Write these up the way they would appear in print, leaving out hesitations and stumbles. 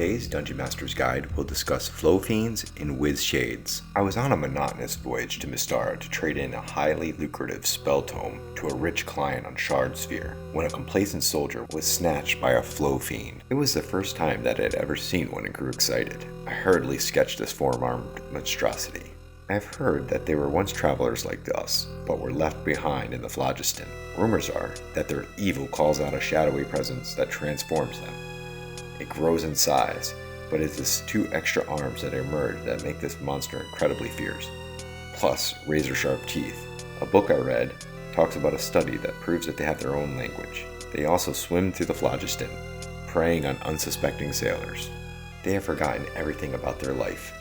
Today's Dungeon Master's Guide will discuss Flowfiends and Wizshades. I was on a monotonous voyage to Mystara to trade in a highly lucrative spell tome to a rich client on Shard Sphere, when a complacent soldier was snatched by a Flowfiend. It was the first time that I had ever seen one and grew excited. I hurriedly sketched this four-armed monstrosity. I have heard that they were once travelers like us, but were left behind in the phlogiston. Rumors are that their evil calls out a shadowy presence that transforms them. It grows in size, but it's the two extra arms that emerge that make this monster incredibly fierce. Plus, razor-sharp teeth. A book I read talks about a study that proves that they have their own language. They also swim through the phlogiston, preying on unsuspecting sailors. They have forgotten everything about their life,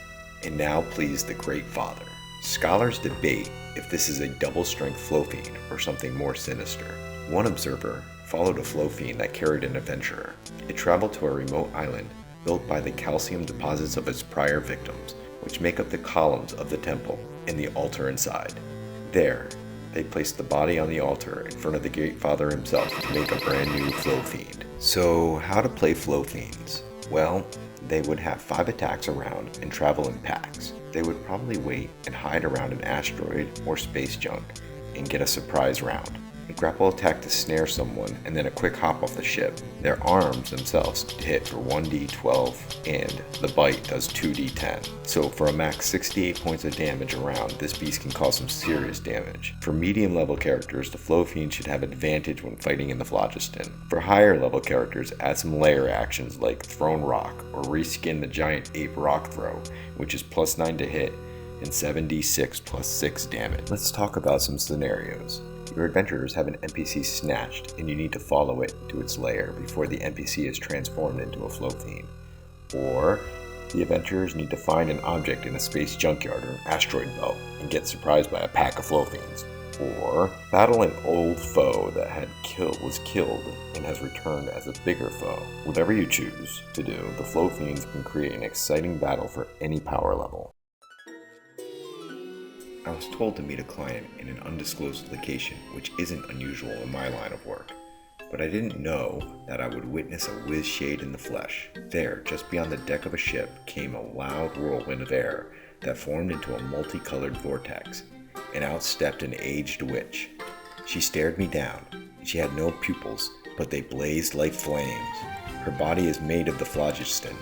and now please the Great Father. Scholars debate if this is a double-strength Flowfiend or something more sinister. One observer followed a Flowfiend that carried an adventurer. It traveled to a remote island built by the calcium deposits of its prior victims, which make up the columns of the temple and the altar inside. There, they placed the body on the altar in front of the Great Father himself to make a brand new Flowfiend. So, how to play Flowfiends? Well, they would have 5 attacks around and travel in packs. They would probably wait and hide around an asteroid or space junk and get a surprise round. A grapple attack to snare someone and then a quick hop off the ship. Their arms themselves hit for 1d12 and the bite does 2d10. So for a max 68 points of damage around, this beast can cause some serious damage. For medium level characters, the Flowfiend should have advantage when fighting in the phlogiston. For higher level characters, add some layer actions like Thrown Rock or reskin the giant ape rock throw, which is plus 9 to hit and 7d6 plus 6 damage. Let's talk about some scenarios. Your adventurers have an NPC snatched, and you need to follow it to its lair before the NPC is transformed into a Flowfiend. Or, the adventurers need to find an object in a space junkyard or an asteroid belt and get surprised by a pack of Flowfiends. Or, battle an old foe that was killed and has returned as a bigger foe. Whatever you choose to do, the Flowfiends can create an exciting battle for any power level. I was told to meet a client in an undisclosed location, which isn't unusual in my line of work, but I didn't know that I would witness a Wizshade in the flesh. There, just beyond the deck of a ship, came a loud whirlwind of air that formed into a multicolored vortex, and out stepped an aged witch. She stared me down, and she had no pupils, but they blazed like flames. Her body is made of the phlogiston.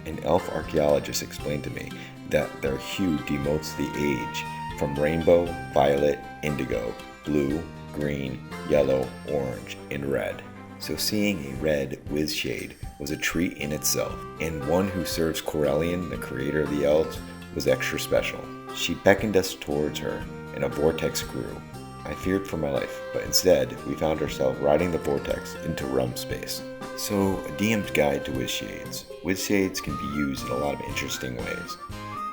An elf archaeologist explained to me that their hue denotes the age from rainbow, violet, indigo, blue, green, yellow, orange, and red. So seeing a red Wizshade was a treat in itself, and one who serves Corellian, the creator of the elves, was extra special. She beckoned us towards her, and a vortex grew. I feared for my life, but instead, we found ourselves riding the vortex into realm space. So, a DM's guide to Wizshades. Wizshades can be used in a lot of interesting ways.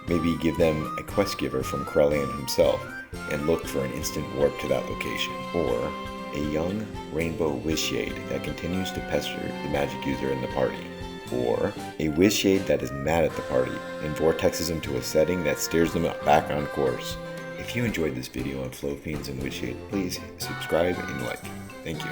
Maybe give them a quest giver from Corellian himself and look for an instant warp to that location. Or a young rainbow Wizshade that continues to pester the magic user in the party. Or a Wizshade that is mad at the party and vortexes them to a setting that steers them back on course. If you enjoyed this video on Flowfiends and Wizshades, please subscribe and like. Thank you.